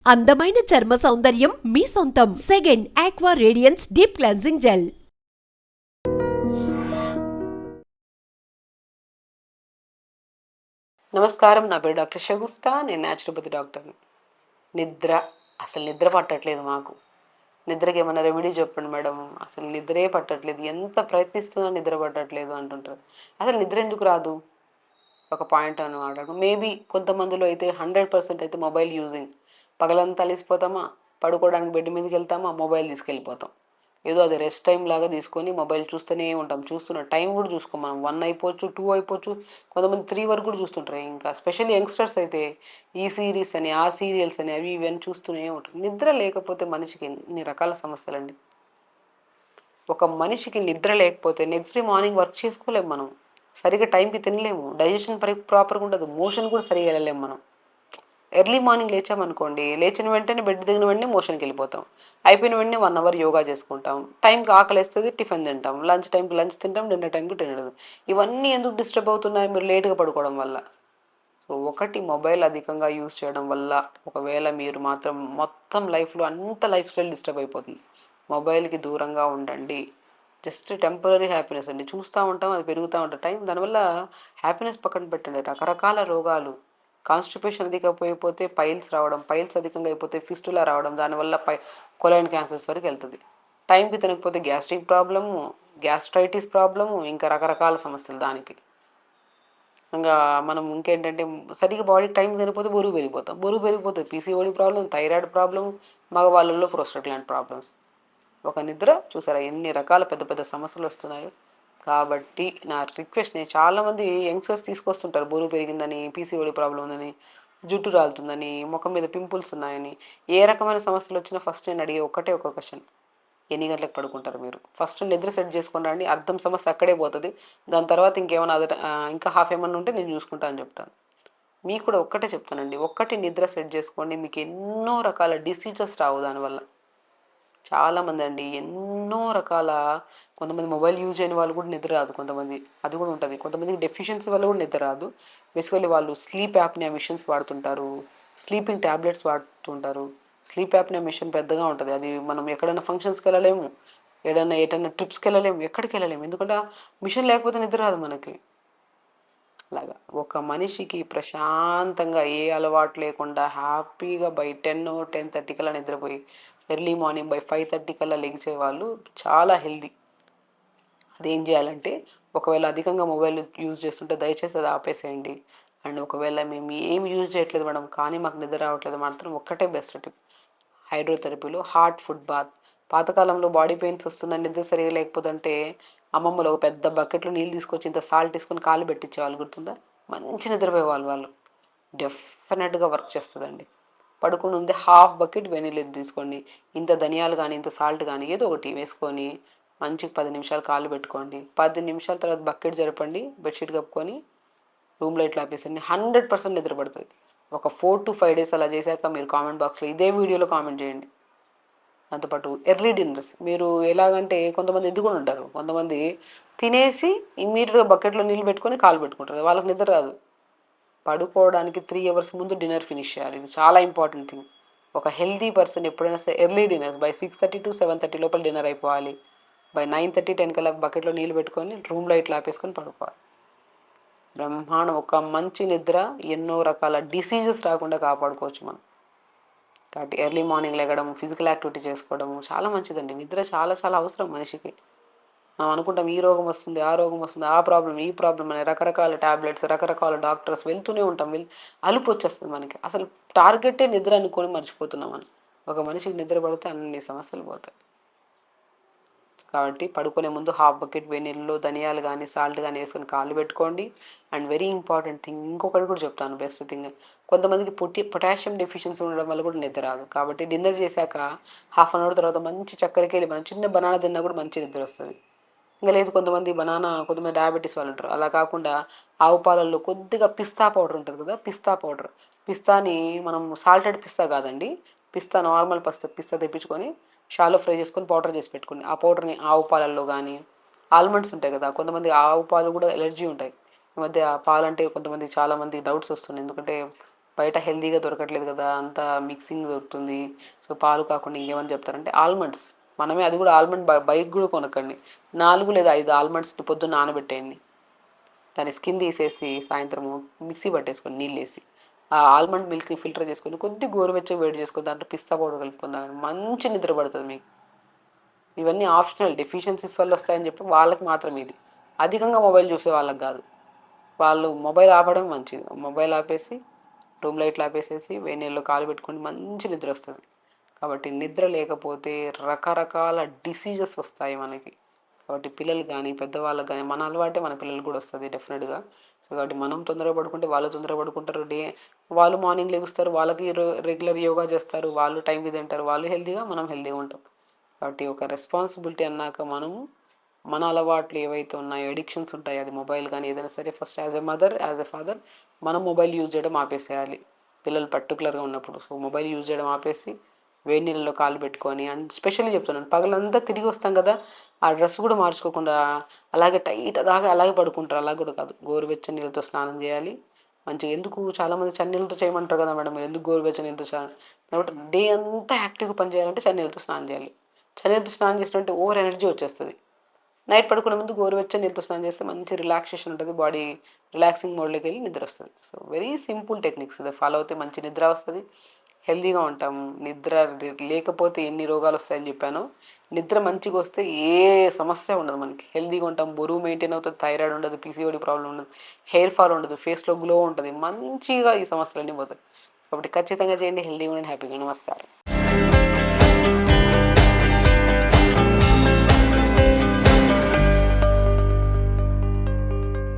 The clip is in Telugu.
అందమైన చర్మ సౌందర్యం మీ సొంతం. Second aqua radiance deep cleansing gel. నమస్కారం, నా పేరు డాక్టర్ షగుఫ్తా. నేను న్యాచురోపతి డాక్టర్ని. నిద్ర అసలు నిద్ర పట్టట్లేదు మాకు. నిద్రకి ఏమైనా రెమెడీ చెప్పండి మేడం. అసలు నిద్రే పట్టట్లేదు, ఎంత ప్రయత్నిస్తున్నా నిద్ర పట్టట్లేదు అంటుంటారు. అసలు నిద్ర ఎందుకు రాదు? ఒక పాయింట్ అని మాట్లాడు. మేబీ కొంతమందిలో అయితే 100% అయితే మొబైల్ యూజింగ్. పగలంతా అలిసిపోతామా, పడుకోవడానికి బెడ్ మీదకి వెళ్తామా, మొబైల్ తీసుకెళ్ళిపోతాం. ఏదో అది రెస్ట్ టైం లాగా తీసుకొని మొబైల్ చూస్తూనే ఉంటాం. చూస్తున్న టైం కూడా చూసుకోం మనం. 1 అయిపోవచ్చు, 2 అయిపోవచ్చు, కొంతమంది 3 వరకు కూడా చూస్తుంటారు. ఇంకా స్పెషల్లీ యంగ్స్టర్స్ అయితే ఈ సిరీస్ అని, ఆ సీరియల్స్ అని, అవి ఇవన్నీ చూస్తూనే ఉంటారు. నిద్ర లేకపోతే మనిషికి ఎన్ని రకాల సమస్యలండి. ఒక మనిషికి నిద్ర లేకపోతే నెక్స్ట్ డే మార్నింగ్ వర్క్ చేసుకోలేము మనం. సరిగ్గా టైంకి తినలేము, డైజెషన్ ప్రాపర్గా ఉండదు, మోషన్ కూడా సరిగా వెళ్ళలేము మనం. ఎర్లీ మార్నింగ్ లేచామనుకోండి, లేచిన వెంటనే బెడ్ దిగిన వెంటనే మోషన్కి వెళ్ళిపోతాం. అయిపోయిన వెంటనే 1 అవర్ యోగా చేసుకుంటాం. టైంకి ఆకలి వేస్తుంది, టిఫిన్ తింటాం. లంచ్ టైంకి లంచ్ తింటాం, డిన్నర్ టైంకి డిన్నర్. ఇవన్నీ ఎందుకు డిస్టర్బ్ అవుతున్నాయి? మీరు లేట్గా పడుకోవడం వల్ల. సో ఒకటి, మొబైల్ అధికంగా యూజ్ చేయడం వల్ల. ఒకవేళ మీరు మాత్రం మొత్తం లైఫ్లో అంత లైఫ్ స్టైల్ డిస్టర్బ్ అయిపోతుంది. మొబైల్కి దూరంగా ఉండండి. జస్ట్ టెంపరీ హ్యాపీనెస్ అండి, చూస్తూ ఉంటాం, అది పెరుగుతూ ఉంటుంది టైం. దానివల్ల హ్యాపీనెస్ పక్కన పెట్టండి. రకరకాల రోగాలు, కాన్స్టిపేషన్ అధికపోయిపోతే పైల్స్ రావడం, పైల్స్ అధికంగా అయిపోతే ఫిస్టులా రావడం, దానివల్ల కొలైన్ క్యాన్సర్స్ వరకు వెళ్తుంది. టైంకి తినకపోతే గ్యాస్ట్రిక్ ప్రాబ్లము, గ్యాస్ట్రైటిస్ ప్రాబ్లము, ఇంకా రకరకాల సమస్యలు దానికి. ఇంకా మనం ఇంకేంటంటే సరిగ్గా బాడీకి టైం చనిపోతే బరువు పెరిగిపోతాం. బరువు పెరిగిపోతే పీసీఓడి ప్రాబ్లం, థైరాయిడ్ ప్రాబ్లం, మగవాళ్ళల్లో ప్రోస్టేట్ లాంటి ప్రాబ్లమ్స్. ఒక నిద్ర చూసారా ఎన్ని రకాల పెద్ద పెద్ద సమస్యలు వస్తున్నాయో. కాబట్టి నా రిక్వెస్ట్, నేను చాలామంది యంగ్స్టర్స్ తీసుకొస్తుంటారు బరువు పెరిగిందని, పీసీఓడి ప్రాబ్లం ఉందని, జుట్టు రాలుతుందని, ముఖం మీద పింపుల్స్ ఉన్నాయని. ఏ రకమైన సమస్యలు వచ్చినా ఫస్ట్ నేను అడిగే ఒక క్వశ్చన్: ఎన్ని గంటలకు పడుకుంటారు మీరు? ఫస్ట్ నిద్ర సెట్ చేసుకుని రండి, అర్థం సమస్య అక్కడే పోతుంది. దాని తర్వాత ఇంకేమైనా ఇంకా హాఫ్ ఏమన్నా ఉంటే నేను చూసుకుంటా అని చెప్తాను. మీకు కూడా ఒక్కటే చెప్తానండి, ఒక్కటి నిద్ర సెట్ చేసుకోండి, మీకు ఎన్నో రకాల డిసీజెస్ రావు దానివల్ల. చాలామంది అండి ఎన్నో రకాల, కొంతమంది మొబైల్ యూజ్ చేయని వాళ్ళు కూడా నిద్ర రాదు, కొంతమంది అది కూడా ఉంటుంది. కొంతమందికి డెఫిషియన్సీ వల్ల కూడా నిద్ర రాదు. బేసికల్లీ వాళ్ళు స్లీప్ యాప్నియా మిషన్స్ వాడుతుంటారు, స్లీపింగ్ ట్యాబ్లెట్స్ వాడుతుంటారు. స్లీప్ యాప్నియా మిషన్ పెద్దగా ఉంటుంది, అది మనం ఎక్కడైనా ఫంక్షన్స్కి వెళ్ళలేము, ఎటైనా ట్రిప్స్కి వెళ్ళలేము, ఎక్కడికి వెళ్ళలేము, ఎందుకంటే మిషన్ లేకపోతే నిద్ర రాదు మనకి. అలాగా ఒక మనిషికి ప్రశాంతంగా ఏ అలవాటు లేకుండా హ్యాపీగా బై 10-10:30 కల్లా నిద్రపోయి ఎర్లీ మార్నింగ్ బై 5:30 కల్లా లెగిసే వాళ్ళు చాలా హెల్దీ. అదేం చేయాలంటే, ఒకవేళ అధికంగా మొబైల్ యూజ్ చేస్తుంటే దయచేసి అది ఆపేసేయండి. అండ్ ఒకవేళ మేము ఏం యూజ్ చేయట్లేదు మేడం కానీ మాకు నిద్ర రావట్లేదు, మాత్రం ఒక్కటే బెస్ట్ టిప్: హైడ్రోథెరపీలో హాట్ ఫుడ్ బాత్. పాతకాలంలో బాడీ పెయిన్స్ వస్తుందని నిద్ర సరిగా లేకపోతుంటే అమ్మమ్మలు ఒక పెద్ద బకెట్లో నీళ్ళు తీసుకొచ్చి ఇంత సాల్ట్ తీసుకొని కాలు పెట్టించేవాళ్ళు, గుర్తుందా? మంచి నిద్రపోయేవాళ్ళు వాళ్ళు. డెఫినెట్గా వర్క్ చేస్తుందండి. పడుకుని ఉంది హాఫ్ బకెట్ వెనిలా తీసుకోండి, ఇంత ధనియాలు కానీ ఇంత సాల్ట్ కానీ ఏదో ఒకటి వేసుకొని మంచిగా 10 నిమిషాలు కాలు పెట్టుకోండి. 10 నిమిషాల తర్వాత బకెట్ జరపండి, బెడ్షీట్ కప్పుకొని రూమ్ లైట్లు ఆపేసండి, 100% నిద్రపడుతుంది. ఒక 4-5 డేస్ అలా చేశాక మీరు కామెంట్ బాక్స్లో ఇదే వీడియోలో కామెంట్ చేయండి. దాంతోపాటు ఎర్లీ డిన్నర్స్. మీరు ఎలాగంటే, కొంతమంది ఎదుగుని ఉంటారు, కొంతమంది తినేసి ఇమ్మీడియట్గా బకెట్లో నీళ్ళు పెట్టుకొని కాలు పెట్టుకుంటారు, వాళ్ళకి నిద్ర రాదు. పడుకోవడానికి 3 అవర్స్ ముందు డిన్నర్ ఫినిష్ చేయాలి, ఇది చాలా ఇంపార్టెంట్ థింగ్. ఒక హెల్తీ పర్సన్ ఎప్పుడైనా సరే ఎర్లీ డిన్నర్స్ బై 6:30-7:30 లోపల డిన్నర్ అయిపోవాలి. బై 9:30-10 కల్లా బకెట్లో నీళ్ళు పెట్టుకొని రూమ్లో ఇట్లా ఆపేసుకొని పడుకోవాలి. బ్రహ్మాండం. ఒక మంచి నిద్ర ఎన్నో రకాల డిసీజెస్ రాకుండా కాపాడుకోవచ్చు మనం. కాబట్టి ఎర్లీ మార్నింగ్ లెగడం, ఫిజికల్ యాక్టివిటీ చేసుకోవడము చాలా మంచిదండి. నిద్ర చాలా చాలా అవసరం మనిషికి. మనం అనుకుంటాం ఈ రోగం వస్తుంది, ఆ రోగం వస్తుంది, ఆ ప్రాబ్లం, ఈ ప్రాబ్లం అని రకరకాల ట్యాబ్లెట్స్, రకరకాల డాక్టర్స్ వెళ్తూనే ఉంటాం. అలుపు వచ్చేస్తుంది మనకి. అసలు టార్గెటే నిద్ర అనుకొని మర్చిపోతున్నాం మనం. ఒక మనిషికి నిద్ర పడితే అన్ని సమస్యలు పోతాయి. కాబట్టి పడుకునే ముందు హాఫ్ బకెట్ వేడినీళ్ళలో ధనియాలు కానీ సాల్ట్ కానీ వేసుకొని కాళ్ళు పెట్టుకోండి. అండ్ వెరీ ఇంపార్టెంట్ థింగ్, ఇంకొకటి కూడా చెప్తాను, బెస్ట్ థింగ్: కొంతమందికి పొటాషియం డెఫిషియన్సీ ఉండడం వల్ల కూడా నిద్ర రాదు. కాబట్టి డిన్నర్ చేశాక హాఫ్ అన్ అవర్ తర్వాత మంచి చక్కెరకి వెళ్ళి మనం చిన్న బనానా తిన్నా కూడా మంచి నిద్ర వస్తుంది. ఇంకా లేదు, కొంతమంది డయాబెటీస్ వాళ్ళు ఉంటారు, అలా కాకుండా ఆవు పాలల్లో కొద్దిగా పిస్తా పౌడర్ ఉంటుంది కదా, పిస్తాని మనం సాల్టెడ్ పిస్తా కాదండి, పిస్తా నార్మల్ పిస్తా తెప్పించుకొని షాలో ఫ్రై చేసుకొని పౌడర్ చేసి పెట్టుకోండి. ఆ పౌడర్ని ఆవు పాలల్లో కానీ, ఆల్మండ్స్ ఉంటాయి కదా, కొంతమంది ఆవు పాలు కూడా ఎలర్జీ ఉంటాయి. ఈ మధ్య పాలంటే కొంతమంది చాలామంది డౌట్స్ వస్తున్నాయి, ఎందుకంటే బయట హెల్తీగా దొరకట్లేదు కదా, అంతా మిక్సింగ్ దొరుకుతుంది. సో పాలు కాకుండా ఇంకేమని చెప్తారంటే ఆల్మండ్స్. మనమే అది కూడా ఆల్మండ్ బయట కూడా కొనకండి. 4 లేదా 5 ఆల్మండ్స్ని పొద్దున్న నానబెట్టేయండి. దాని స్కిన్ తీసేసి సాయంత్రము మిక్సీ పట్టేసుకొని నీళ్ళేసి ఆ ఆల్మండ్ మిల్క్ని ఫిల్టర్ చేసుకొని కొద్ది గోరువెచ్చగా వేడి చేసుకొని దాంట్లో పిస్తా పౌడర్ కలుపుకుందాం, మంచి నిద్ర పడుతుంది మీకు. ఇవన్నీ ఆప్షనల్, డెఫిషియన్సీస్ వల్ల వస్తాయని చెప్పి వాళ్ళకి మాత్రం ఇది. అధికంగా మొబైల్ చూసే వాళ్ళకి కాదు. వాళ్ళు మొబైల్ ఆపడం మంచిది. మొబైల్ ఆపేసి రూమ్ లైట్లు ఆపేసేసి వేడి నీళ్ళలో కాలు పెట్టుకొని మంచి నిద్ర వస్తుంది. కాబట్టి నిద్ర లేకపోతే రకరకాల డిసీజెస్ వస్తాయి మనకి. కాబట్టి పిల్లలు కానీ పెద్దవాళ్ళకి కానీ మన అలవాటే మన పిల్లలు కూడా వస్తుంది డెఫినెట్గా. సో కాబట్టి మనం తొందరగా పడుకుంటే వాళ్ళు తొందరగా పడుకుంటారు. వాళ్ళు మార్నింగ్ లెగుస్తారు, వాళ్ళకి రెగ్యులర్ యోగా చేస్తారు, వాళ్ళు టైంకి తింటారు, వాళ్ళు హెల్తీగా, మనం హెల్తీగా ఉంటాం. కాబట్టి ఒక రెస్పాన్సిబిలిటీ అన్నాక మనము మన అలవాట్లు ఏవైతే ఉన్నాయో, ఎడిక్షన్స్ ఉంటాయి, అది మొబైల్ కానీ ఏదైనా సరే, first as a mother, as a father మనం మొబైల్ యూజ్ చేయడం ఆపేసేయాలి పిల్లలు పర్టికులర్గా ఉన్నప్పుడు. సో మొబైల్ యూజ్ చేయడం ఆపేసి వేడి నీళ్ళలో కాలు పెట్టుకొని, అండ్ స్పెషల్లీ చెప్తున్నాను, పగలంతా తిరిగి వస్తాం కదా, ఆ డ్రెస్ కూడా మార్చుకోకుండా అలాగే టైట్ దాకా అలాగే పడుకుంటారు. అలా కూడా కాదు, గోరువెచ్చని నీళ్ళతో స్నానం చేయాలి మంచిగా. ఎందుకు చాలామంది చన్నీళ్ళతో చేయమంటారు కదా మేడం, మీరు ఎందుకు గోరువెచ్చని నీళ్ళతో కాబట్టి డే అంతా యాక్టివ్గా పని చేయాలంటే చన్నీళ్ళతో స్నానం చేయాలి. చన్నీళ్ళతో స్నానం చేసినట్టు ఓవర్ ఎనర్జీ వచ్చేస్తుంది. నైట్ పడుకునే ముందు గోరువెచ్చని నీళ్ళతో స్నానం చేస్తే మంచి రిలాక్సేషన్ ఉంటుంది, బాడీ రిలాక్సింగ్ మోడ్లోకి వెళ్ళి నిద్ర వస్తుంది. సో వెరీ సింపుల్ టెక్నిక్స్, ఇది ఫాలో అవుతే మంచి నిద్ర వస్తుంది, హెల్తీగా ఉంటాము. నిద్ర లేకపోతే ఎన్ని రోగాలు వస్తాయని చెప్పాను. నిద్ర మంచిగా వస్తే ఏ సమస్య ఉండదు మనకి, హెల్తీగా ఉంటాం, బరువు మెయింటైన్ అవుతుంది, థైరాయిడ్ ఉండదు, పీసీఓడి ప్రాబ్లం ఉండదు, హెయిర్ ఫాల్ ఉండదు, ఫేస్లో గ్లో ఉంటుంది, మంచిగా ఈ సమస్యలన్నీ పోతాయి. కాబట్టి ఖచ్చితంగా చేయండి, హెల్తీగా ఉండండి, హ్యాపీగా. నమస్కారం.